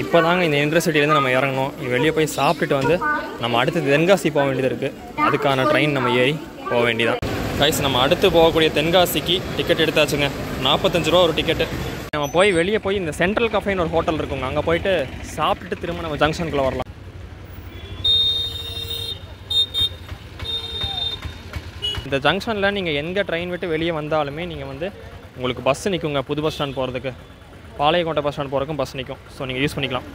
இப்போ தாங்க இந்த இன்டர்சிட்டிலேருந்து நம்ம இறங்கணும். வெளியே போய் சாப்பிட்டுட்டு வந்து நம்ம அடுத்து தென்காசி போக வேண்டியது இருக்குது. அதுக்கான ட்ரெயின் நம்ம ஏறி போக வேண்டியதான். கைஸ், நம்ம அடுத்து போகக்கூடிய தென்காசிக்கு டிக்கெட் எடுத்தாச்சுங்க. 45 ரூபா ஒரு டிக்கெட்டு. நம்ம போய் வெளியே போய் இந்த சென்ட்ரல் கஃபேன்னு ஒரு ஹோட்டல் இருக்குங்க, அங்கே போயிட்டு சாப்பிட்டுட்டு திரும்ப நம்ம ஜங்ஷனுக்குள்ளே வரலாம். இந்த ஜங்ஷனில் நீங்கள் எங்கே ட்ரெயின் விட்டு வெளியே வந்தாலுமே நீங்கள் வந்து உங்களுக்கு பஸ் நிற்குங்க. புது பஸ் ஸ்டாண்ட் போகிறதுக்கு, பாளையங்கோட்டை பஸ் ஸ்டாண்ட் போகிறதுக்கும் பஸ் நிற்கும். ஸோ நீங்கள் யூஸ் பண்ணிக்கலாம்.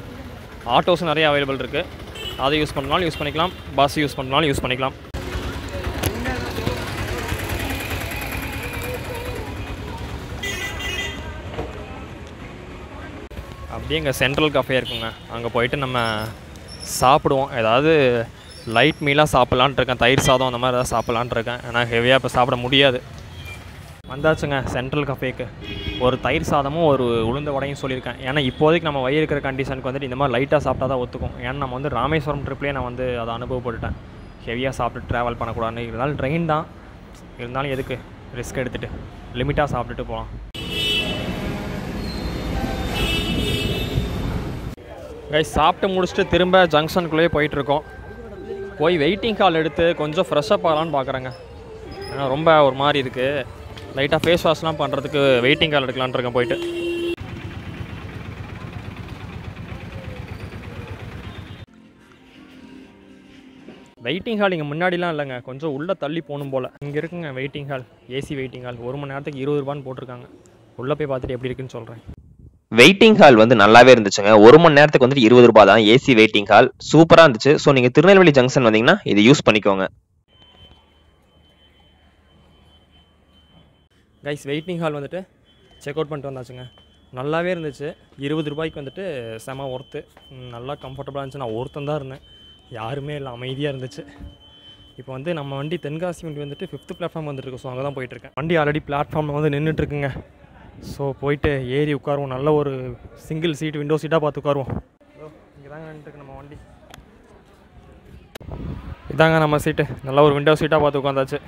ஆட்டோஸும் நிறைய அவைலபிள் இருக்குது. அதை யூஸ் பண்ணாலும் யூஸ் பண்ணிக்கலாம், பஸ் யூஸ் பண்ணாலும் யூஸ் பண்ணிக்கலாம். அப்படியே இங்கே சென்ட்ரல் கஃபே இருக்குங்க, அங்கே போயிட்டு நம்ம சாப்பிடுவோம். ஏதாவது லைட் மீலாக சாப்பிட்லான்ட்டு இருக்கேன். தயிர் சாதம் அந்த மாதிரி ஏதாவது சாப்பிட்லான்ட்டு இருக்கேன். ஏன்னா ஹெவியாக இப்போ சாப்பிட முடியாது. வந்தாச்சுங்க சென்ட்ரல் கஃபேக்கு. ஒரு தயிர் சாதமும் ஒரு உளுந்த வடையும் சொல்லியிருக்கேன். ஏன்னா இப்போதைக்கு நம்ம வயிறு இருக்கிற கண்டிஷனுக்கு வந்துட்டு இந்த மாதிரி லைட்டாக சாப்பிட்டா தான் ஒத்துக்கும். ஏன்னா நம்ம வந்து ராமேஸ்வரம் ட்ரிப்லேயே நான் வந்து அதை அனுபவப்பட்டுட்டேன். ஹெவியாக சாப்பிட்டு ட்ராவல் பண்ணக்கூடாதுன்னு. இருந்தாலும் ட்ரெயின் தான், இருந்தாலும் எதுக்கு ரிஸ்க் எடுத்துகிட்டு லிமிட்டாக சாப்பிட்டுட்டு போகலாம். கைஸ், சாப்பிட்டு முடிச்சுட்டு திரும்ப ஜங்ஷனுக்குள்ளேயே போயிட்டுருக்கோம். போய் வெயிட்டிங் ஹால் எடுத்து கொஞ்சம் ஃப்ரெஷ்ஷப் ஆகலான்னு பார்க்குறேங்க. ஏன்னா ரொம்ப ஒரு மாதிரி இருக்குது. லைட்டாக ஃபேஸ் வாஷ்லாம் பண்ணுறதுக்கு வெயிட்டிங் ஹால் எடுக்கலான்னு இருக்கேன் போயிட்டு. வெயிட்டிங் ஹால் இங்கே முன்னாடிலாம் இல்லைங்க, கொஞ்சம் உள்ளே தள்ளி போகணும் போல். இங்கே இருக்குங்க waiting hall, AC waiting hall. 1 மணி நேரத்துக்கு 20 ரூபான்னு போட்டிருக்காங்க. உள்ளே போய் பார்த்துட்டு எப்படி இருக்குன்னு சொல்கிறேன். வெயிட்டிங் ஹால் வந்து நல்லாவே இருந்துச்சுங்க. 1 மணி நேரத்துக்கு வந்துட்டு 20 ரூபாய் தான். ஏசி வெயிட்டிங் ஹால் சூப்பராக இருந்துச்சு. ஸோ நீங்கள் திருநெல்வேலி ஜங்ஷன் வந்தீங்கன்னா இதை யூஸ் பண்ணிக்கோங்க. கைஸ், வெயிட்டிங் ஹால் வந்துட்டு செக் அவுட் பண்ணிட்டு வந்தாச்சுங்க. நல்லாவே இருந்துச்சு. 20 ரூபாய்க்கு வந்துட்டு செம ஒர்த்து. நல்லா கம்ஃபர்டபுளாக இருந்துச்சு. நான் ஒருத்தன் தான் இருந்தேன், யாருமே இல்லை, அமைதியாக இருந்துச்சு. இப்போ வந்து நம்ம வண்டி தென்காசி வண்டி வந்துட்டு 5th பிளாட்ஃபார்ம் வந்துருக்கு. ஸோ அங்கே தான் போயிட்டுருக்கேன். வண்டி ஆல்ரெடி பிளாட்ஃபார்மில் வந்து நின்றுட்டுருக்குங்க. ஸோ போயிட்டு ஏறி உட்காருவோம். நல்ல ஒரு சிங்கிள் சீட் விண்டோ சீட்டாக பார்த்து உட்காருவோம். இங்கே தாங்க நின்றுருக்கு நம்ம வண்டி. இதாங்க நம்ம சீட்டு. நல்ல ஒரு விண்டோ சீட்டாக பார்த்து உட்காந்தாச்சு.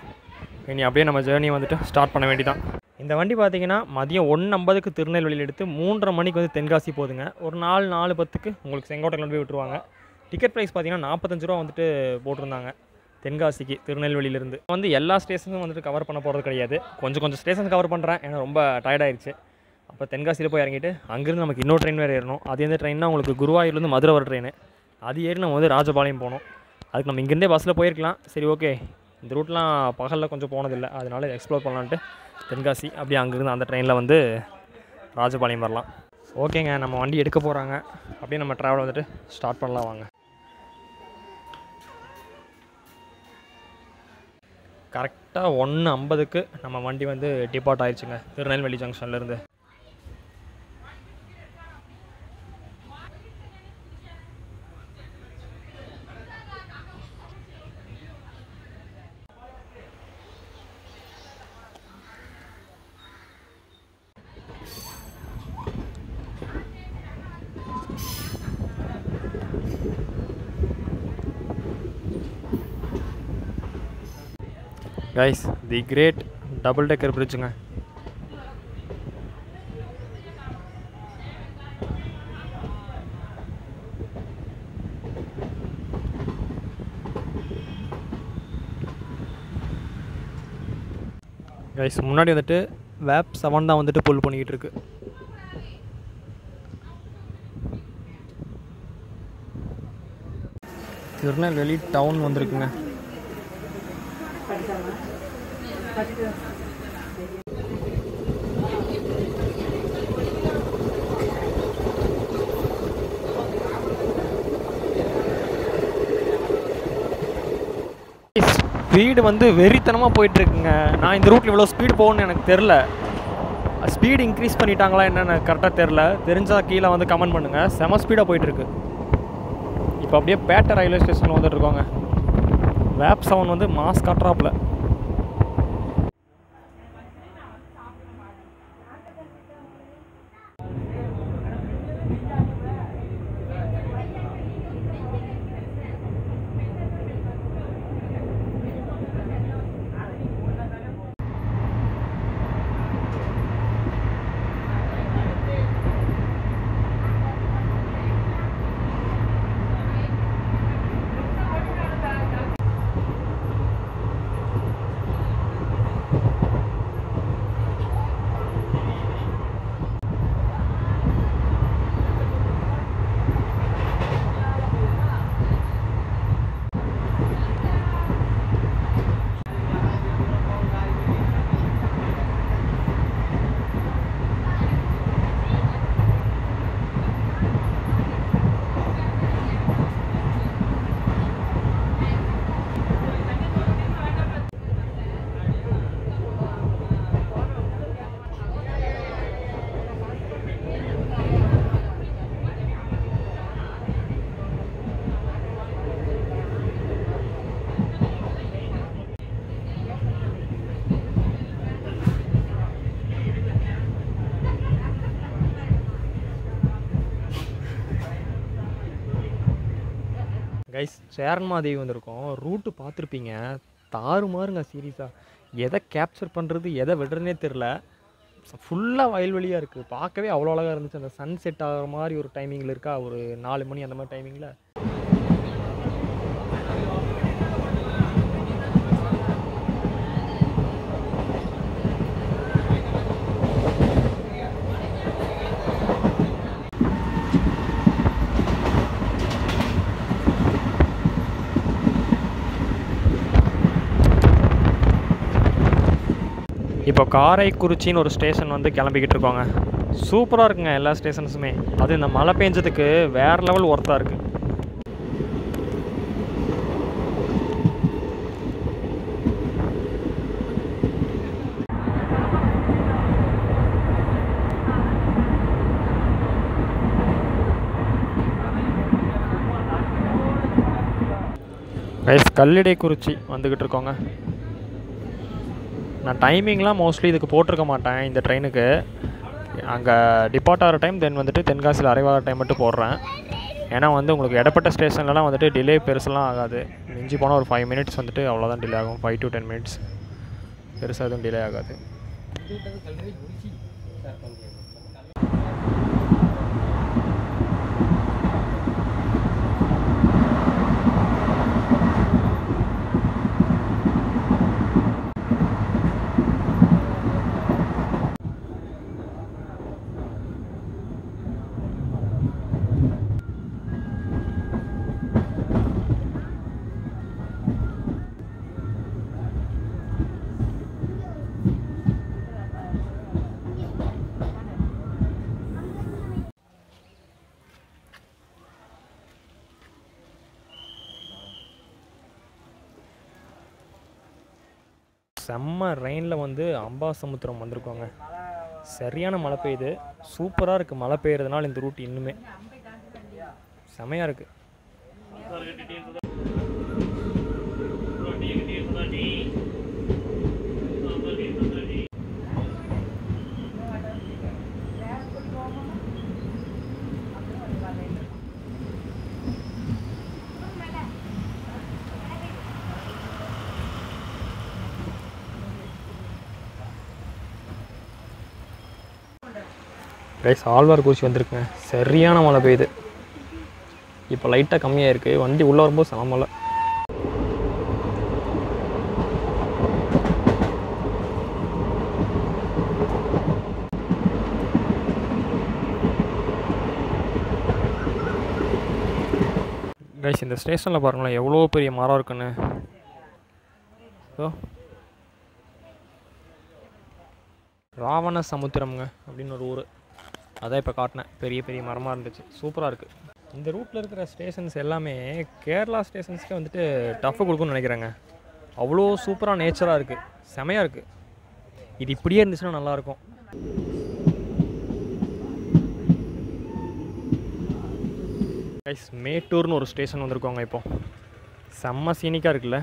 இனி அப்படியே நம்ம ஜேர்னியை வந்துட்டு ஸ்டார்ட் பண்ண வேண்டிதான். இந்த வண்டி பார்த்திங்கன்னா மதியம் 1:50க்கு திருநெல்வேலியில் எடுத்து 3:30 மணிக்கு வந்து தென்காசி போகுதுங்க. ஒரு 4:10க்கு உங்களுக்கு செங்கோட்டையில் போய் விட்டுருவாங்க. டிக்கெட் ப்ரைஸ் பார்த்திங்கன்னா 45 ரூபா வந்துட்டு போட்டிருந்தாங்க தென்காசிக்கு திருநெல்வேலியிலேருந்து. வந்து எல்லா ஸ்டேஷனும் வந்துட்டு கவர் பண்ண போகிறது கிடையாது. கொஞ்சம் ஸ்டேஷன் கவர் பண்ணுறேன், ஏன்னா ரொம்ப டயர்டாயிருச்சு. அப்போ தென்காசியில் போய் இறங்கிட்டு அங்கேருந்து நமக்கு இன்னொரு ட்ரெயின் வேறு ஏறணும். அது எந்த ட்ரெயின்னா உங்களுக்கு குருவாயூர்லேருந்து மதுரை வர ட்ரெயின். அது ஏறி நம்ம வந்து ராஜபாளையம் போகணும். அதுக்கு நம்ம இங்கேருந்தே பஸ்ஸில் போயிருக்கலாம். சரி, ஓகே, இந்த ரூட்லாம் பகலில் கொஞ்சம் போனதில்லை, அதனால எக்ஸ்ப்ளோர் பண்ணலான்ட்டு தென்காசி அப்படியே அங்கேருந்து அந்த ட்ரெயினில் வந்து ராஜபாளையம் வரலாம். ஓகேங்க, நம்ம வண்டி எடுக்க போகிறாங்க. அப்படியே நம்ம ட்ராவல் வந்துட்டு ஸ்டார்ட் பண்ணலாம் வாங்க. கரெக்டாக 1:50க்கு நம்ம வண்டி வந்து டிபார்ட் ஆயிடுச்சுங்க திருநெல்வேலி ஜங்ஷன்லேருந்து. கைஸ், தி கிரேட் டபுள் டெக்கர் பிரிட்ஜுங்க. கைஸ், முன்னாடி வந்துட்டு வேப் 7 தான் வந்துட்டு புல் பண்ணிக்கிட்டு இருக்கு. திருநெல்வேலி டவுன் வந்திருக்குங்க. ஸ்பீடு வந்து வெறித்தனமாக போயிட்டுருக்குங்க. நான் இந்த ரூட்டில் இவ்வளோ ஸ்பீடு போகணுன்னு எனக்கு தெரில. ஸ்பீடு இன்க்ரீஸ் பண்ணிட்டாங்களா என்னென்னு கரெக்டாக தெரில. தெரிஞ்சால் கீழே வந்து கமெண்ட் பண்ணுங்கள். செம ஸ்பீடாக போயிட்டுருக்கு. இப்போ அப்படியே பேட்டை ரயில்வே ஸ்டேஷனில் வந்துட்டுருக்கோங்க. வேப் 7 வந்து மாஸ் காட்டுறாப்புல. கைஸ் சேரன்மாதேவி வந்திருக்கோம். ரூட்டு பார்த்துருப்பீங்க, தாறுமாறுங்க சீரியஸாக. எதை கேப்சர் பண்ணுறது எதை விடுறதுனே தெரில. ஃபுல்லாக வயல்வெளியாக இருக்குது. பார்க்கவே அவ்வளோ அழகாக இருந்துச்சு. அந்த சன் செட் ஆகிற மாதிரி ஒரு டைமிங்கில் இருக்கா, ஒரு 4 மணி அந்த மாதிரி டைமிங்கில். இப்போ காரைக்குறிச்சின்னு ஒரு ஸ்டேஷன் வந்து கிளம்பிக்கிட்டு இருக்கோங்க. சூப்பராக இருக்குங்க எல்லா ஸ்டேஷன்ஸுமே. அது இந்த மழை பெஞ்சதுக்கு வேறு லெவல் ஒர்த்தாக இருக்குது. கைஸ் கல்லிடைக்குறிச்சி வந்துக்கிட்டு இருக்கோங்க. நான் டைமிங்லாம் மோஸ்ட்லி இதுக்கு போட்டிருக்க மாட்டேன் இந்த ட்ரெயினுக்கு. அங்கே டிபார்ட் ஆகிற டைம், தென் வந்துட்டு தென்காசியில் அரைவாகிற டைம் மட்டும் போடுறேன். ஏன்னா வந்து உங்களுக்கு இடப்பட்ட ஸ்டேஷன்லலாம் வந்துட்டு டிலே பெருசெல்லாம் ஆகாது. மிஞ்சி போனால் ஒரு 5 மினிட்ஸ் வந்துட்டு அவ்வளோதான் டிலே ஆகும். 5 to 10 மினிட்ஸ், பெருசாக எதுவும் டிலே ஆகாது. செம்ம ரெயினில் வந்து அம்பாசமுத்திரம் வந்திருக்கோங்க. சரியான மழை பெய்யுது. சூப்பராக இருக்குது. மழை பெய்யறதுனால இந்த ரூட் இன்னுமே செமையாக இருக்குது. கைஸ் ஆழ்வார்குறிச்சி வந்திருக்குங்க. சரியான மழை பெய்யுது. இப்போ லைட்டாக கம்மியாக இருக்குது. வண்டி உள்ளே வரும்போது செம மழை. கைஸ் இந்த ஸ்டேஷனில் பாருங்களேன் எவ்வளோ பெரிய மரம் இருக்குன்னு. ஸோ ராவண சமுத்திரம்ங்க அப்படின்னு ஒரு ஊர். அதான் இப்போ காட்டினேன். பெரிய பெரிய மரமாக இருந்துச்சு. சூப்பராக இருக்குது. இந்த ரூட்டில் இருக்கிற ஸ்டேஷன்ஸ் எல்லாமே கேரளா ஸ்டேஷன்ஸ்க்கே வந்துட்டு டஃப்பு கொடுக்குன்னு நினைக்கிறேங்க. அவ்வளோ சூப்பராக நேச்சராக இருக்குது. செமையாக இருக்குது. இது இப்படியே இருந்துச்சுன்னா நல்லாயிருக்கும். கைஸ் மேட்டூர்னு ஒரு ஸ்டேஷன் வந்திருக்கோங்க. இப்போ செம்ம சீனிக்காக இருக்குல்ல.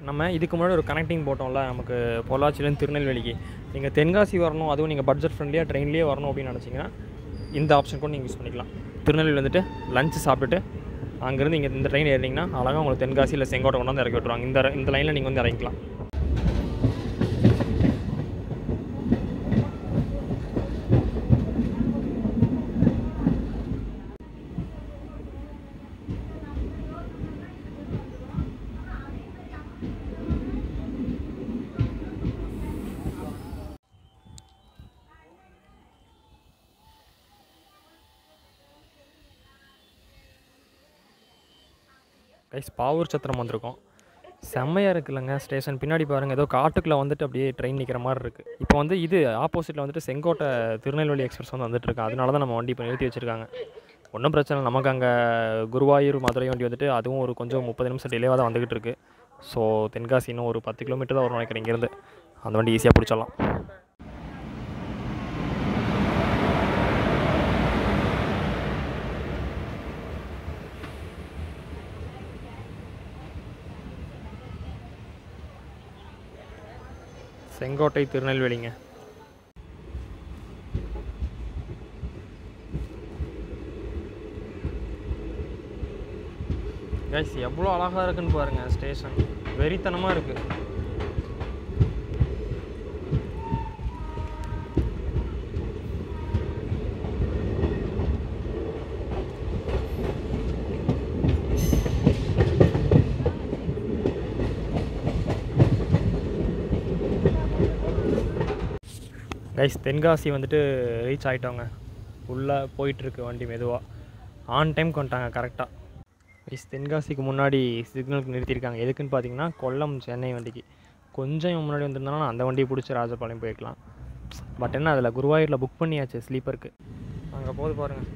நம்ம இதுக்கு முன்னாடி ஒரு கனெக்டிங் போட்டோம்ல, நமக்கு பொள்ளாச்சிலேருந்து திருநெல்வேலிக்கு. நீங்கள் தென்காசி வரணும், அதுவும் நீங்கள் பட்ஜெட் ஃப்ரெண்ட்லியாக ட்ரெயின்லேயே வரணும் அப்படின்னு நினச்சிங்கன்னா இந்த ஆப்ஷன் கூட நீங்கள் யூஸ் பண்ணிக்கலாம். திருநெல்வேலி வந்துட்டு லஞ்சு சாப்பிட்டுட்டு அங்கேருந்து இங்கே இந்த ட்ரெயின் ஏறினீங்கன்னா அழகாக உங்களுக்கு தென்காசி இல்லை செங்கோட்டை கொண்டு வந்து இறக்கி விட்ருவாங்க. இந்த லைனில் நீங்கள் வந்து இறங்கிக்கலாம். கைஸ் பாவூர் சத்திரம் வந்திருக்கோம். செம்மையாக இருக்குல்லங்க ஸ்டேஷன். பின்னாடி பாருங்கள், ஏதோ காட்டுக்குள்ளே வந்துட்டு அப்படியே ட்ரெயின் நிற்கிற மாதிரி இருக்குது. இப்போ வந்து இது ஆப்போசிட்டில் வந்துட்டு செங்கோட்டை திருநெல்வேலி எக்ஸ்பிரஸ் வந்து வந்துட்டுருக்கேன். அதனால தான் நம்ம வண்டி இப்போ நிறுத்தி வச்சுருக்காங்க. ஒன்றும் பிரச்சனை இல்லை. நமக்கு அங்கே குருவாயூர் மதுரை வண்டி வந்துட்டு அதுவும் ஒரு கொஞ்சம் 30 நிமிஷம் டிலேவாக தான் வந்துக்கிட்டு இருக்குது. ஸோ தென்காசி இன்னும் ஒரு 10 கிலோமீட்டர் தான் வரும் நினைக்கிறேன் இங்கேருந்து. அந்த வண்டி ஈஸியாக பிடிச்சிடலாம். செங்கோட்டை திருநெல்வேலிங்க. கைஸ் எவ்வளோ அழகாக இருக்குன்னு பாருங்கள் ஸ்டேஷன், வெறித்தனமாக இருக்குது. கைஸ் தென்காசி வந்துட்டு ரீச் ஆகிட்டோங்க. உள்ளே போயிட்டுருக்கு வண்டி மெதுவாக. ஆன் டைம் கொண்டாங்க கரெக்டாக. கைஸ் தென்காசிக்கு முன்னாடி சிக்னலுக்கு நிறுத்தியிருக்காங்க. எதுக்குன்னு பார்த்தீங்கன்னா கொல்லம் சென்னை வண்டிக்கு. கொஞ்சம் முன்னாடி வந்திருந்தாலும் அந்த வண்டியை பிடிச்சி ராஜபாளையம் போயிருக்கலாம். பட் என்ன அதில் குருவாயூரில் புக் பண்ணியாச்சு ஸ்லீப்பருக்கு. அங்கே போது பாருங்கள்.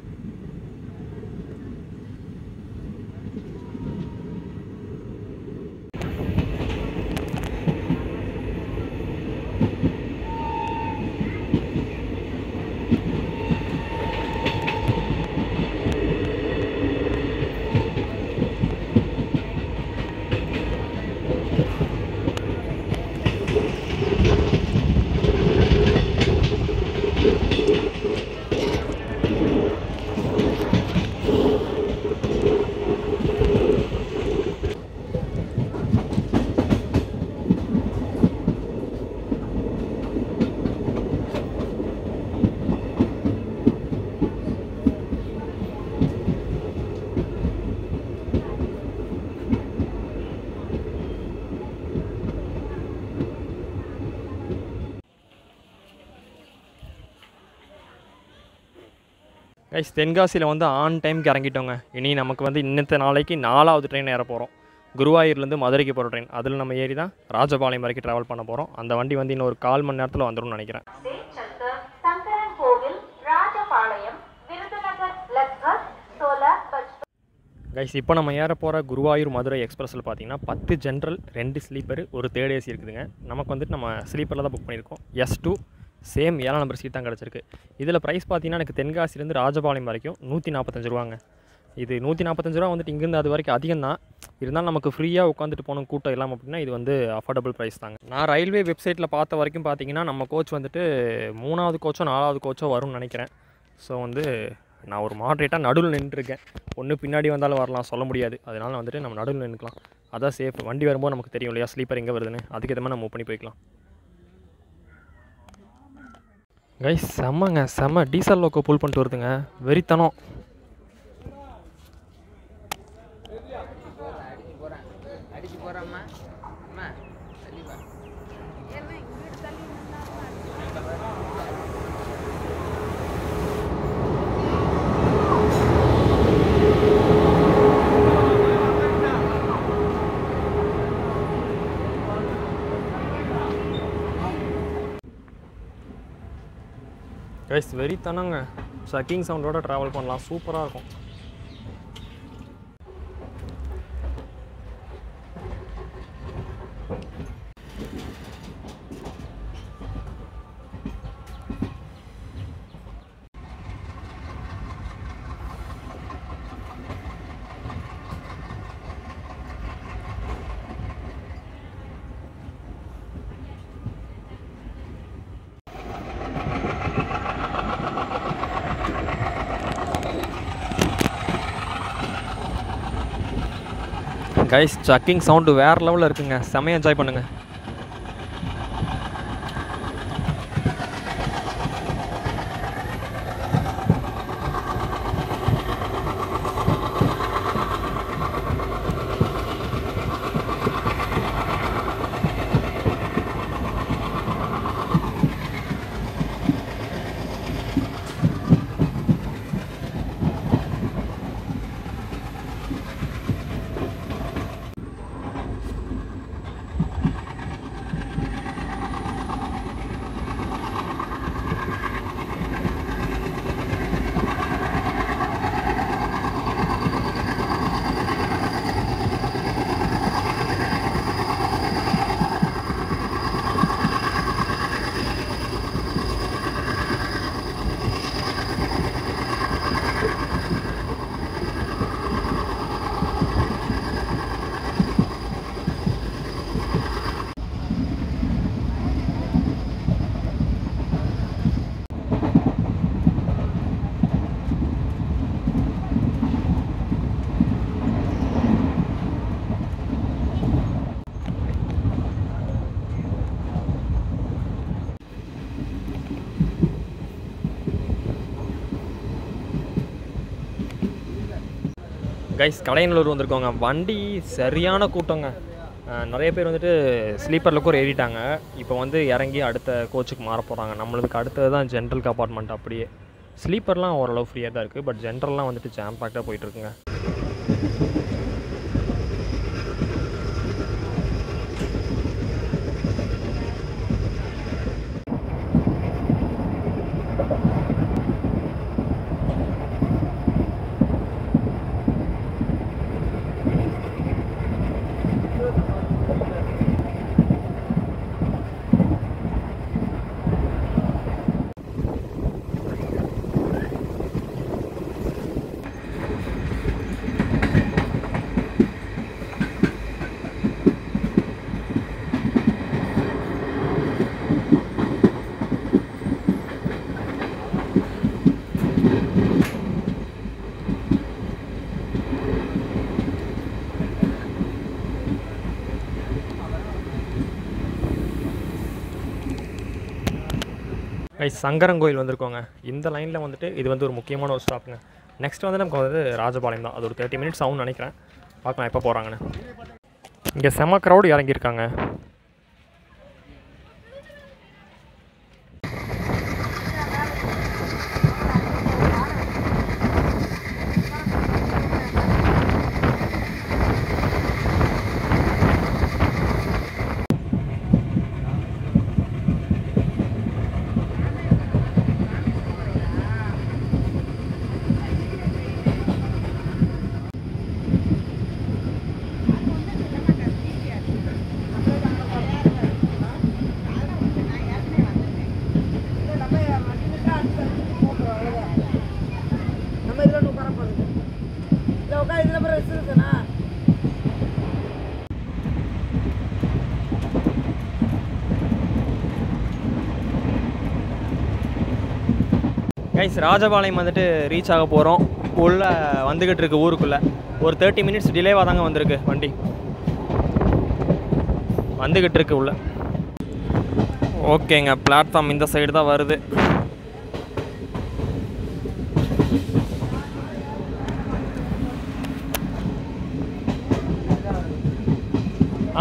கைஸ் தென்காசியில் வந்து ஆன் டைமுக்கு இறங்கிட்டோங்க. இனி நமக்கு வந்து இன்னத்த நாளைக்கு 4வது ட்ரெயின் ஏற போகிறோம். குருவாயூர்லேருந்து மதுரைக்கு போகிற ட்ரெயின். அதில் நம்ம ஏறி தான் ராஜபாளையம் வரைக்கும் ட்ராவல் பண்ண போகிறோம். அந்த வண்டி வந்து இன்னும் ஒரு 1/4 மணி நேரத்தில் வந்துடும் நினைக்கிறேன். கைஸ் இப்போ நம்ம ஏற போகிற குருவாயூர் மதுரை எக்ஸ்பிரஸில் பார்த்தீங்கன்னா 10 ஜென்ரல், 2 ஸ்லீப்பர், ஒரு தேர்ட் ஏசி இருக்குதுங்க. நமக்கு வந்துட்டு நம்ம ஸ்லீப்பரில் தான் புக் பண்ணியிருக்கோம். S2 சேம் 7 நம்பர் சீட் தான் கிடச்சிருக்கு. இதில் ப்ரைஸ் பார்த்தீங்கன்னா எனக்கு தென்காசிலேருந்து ராஜபாளையம் வரைக்கும் 145 ரூபாங்க. இது 145 ரூபா வந்துட்டு இங்கேருந்து அது வரைக்கும் அதிகம் தான். இருந்தாலும் நமக்கு ஃப்ரீயாக உட்காந்துட்டு போகணும் கூட்டம் இல்லாமல் அப்படின்னா இது வந்து அஃபோர்டபுள் ப்ரைஸ் தாங்க. நான் ரயில்வே வெப்சைட்டில் பார்த்த வரைக்கும் பார்த்தீங்கன்னா நம்ம கோச் வந்துட்டு 3வது கோச்சோ 4வது கோச்சோ வரும்னு நினைக்கிறேன். ஸோ வந்து நான் ஒரு மாட்ரேட்டாக நடுவில் நின்றுருக்கேன். ஒன்று பின்னாடி வந்தாலும் வரலாம், சொல்ல முடியாது. அதனால் வந்துட்டு நம்ம நடுவில் நின்றுக்கலாம், அதான் சேஃப். வண்டி வரும்போது நமக்கு தெரியும் இல்லையா ஸ்லீப்பர் எங்கே வருதுன்னு, அதுக்கு எதமாக நம்ம மூவ் பண்ணி போய்க்கலாம். கைஸ் செம்மங்க, செம்ம டீசல் லோக்கோ புல் பண்ணிட்டு வருதுங்க, வெறித்தனம். கைஸ் வெறித்தனங்க, சக்கிங் சவுண்டோட ட்ராவல் பண்ணலாம், சூப்பராக இருக்கும். கைஸ் சக்கிங் சவுண்டு வேறு லெவலில் இருக்குங்க, செமையாக என்ஜாய் பண்ணுங்கள். கைஸ் கடையநல்லூர் வந்திருக்கோங்க. வண்டி சரியான கூட்டங்க. நிறைய பேர் வந்துட்டு ஸ்லீப்பரில் கூட ஏறிட்டாங்க. இப்போ வந்து இறங்கி அடுத்த கோச்சுக்கு மாற போகிறாங்க. நம்மளுக்கு அடுத்தது தான் ஜென்ரல் கம்பார்ட்மெண்ட். அப்படியே ஸ்லீப்பர்லாம் ஓரளவு ஃப்ரீயாக தான் இருக்குது. பட் ஜென்ரல்லாம் வந்துட்டு ஜாம் பேக்டாக போயிட்டுருக்குங்க. சங்கரங்கோயில் வந்திருக்கோங்க. இந்த லைனில் வந்துட்டு இது வந்து ஒரு முக்கியமான ஒரு ஸ்டாப்புங்க. நெக்ஸ்ட் வந்து நமக்கு வந்து ராஜபாளையம் தான். அது ஒரு 30 மினிட்ஸ் ஆகும்னு நினைக்கிறேன். பார்க்கலாம் எப்போ போகிறாங்கன்னு. இங்கே செம க்ரௌடு இறங்கியிருக்காங்க. கைஸ் ராஜபாளையம் வந்துட்டு ரீச் ஆக போகிறோம். உள்ளே வந்துக்கிட்டு இருக்கு ஊருக்குள்ளே. ஒரு 30 மினிட்ஸ் டிலேவாக தாங்க வந்திருக்கு வண்டி. வந்துக்கிட்டு இருக்கு உள்ள. ஓகேங்க, பிளாட்ஃபார்ம் இந்த சைடு தான் வருது.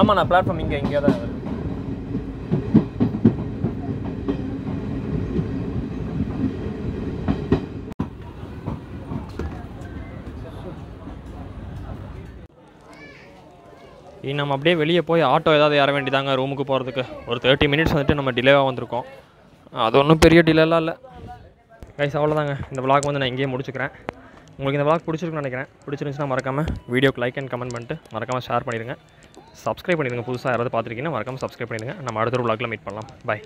ஆமாண்ணா, பிளாட்ஃபார்ம் இங்கே தான் வருது. நம்ம அப்படியே வெளியே போய் ஆட்டோ ஏதாவது ஏற வேண்டியதாங்க ரூமுக்கு போகிறதுக்கு. ஒரு 30 மினிட்ஸ் வந்துட்டு நம்ம டிலேவாக வந்திருக்கோம். அது ஒன்றும் பெரிய டிலேலாம் இல்லை கைஸ். அவ்வளோதாங்க, இந்த விளாக் வந்து நான் இங்கேயே முடிச்சுக்கிறேன். உங்களுக்கு இந்த விளாக் பிடிச்சிருக்குன்னு நினைக்கிறேன். பிடிச்சிருந்துச்சுன்னா மறக்காமல் வீடியோக்கு லைக் அண்ட் கமெண்ட் பண்ணிட்டு மறக்காமல் ஷேர் பண்ணிடுங்க. சப்ஸ்கிரைப் பண்ணிடுங்க. புதுசாக யாராவது பார்த்துருக்கீங்கன்னா மறக்காமல் சப்ஸ்கிரைப் பண்ணிடுங்க. நம்ம அடுத்த ஒரு விளாகில் மீட் பண்ணலாம். பை.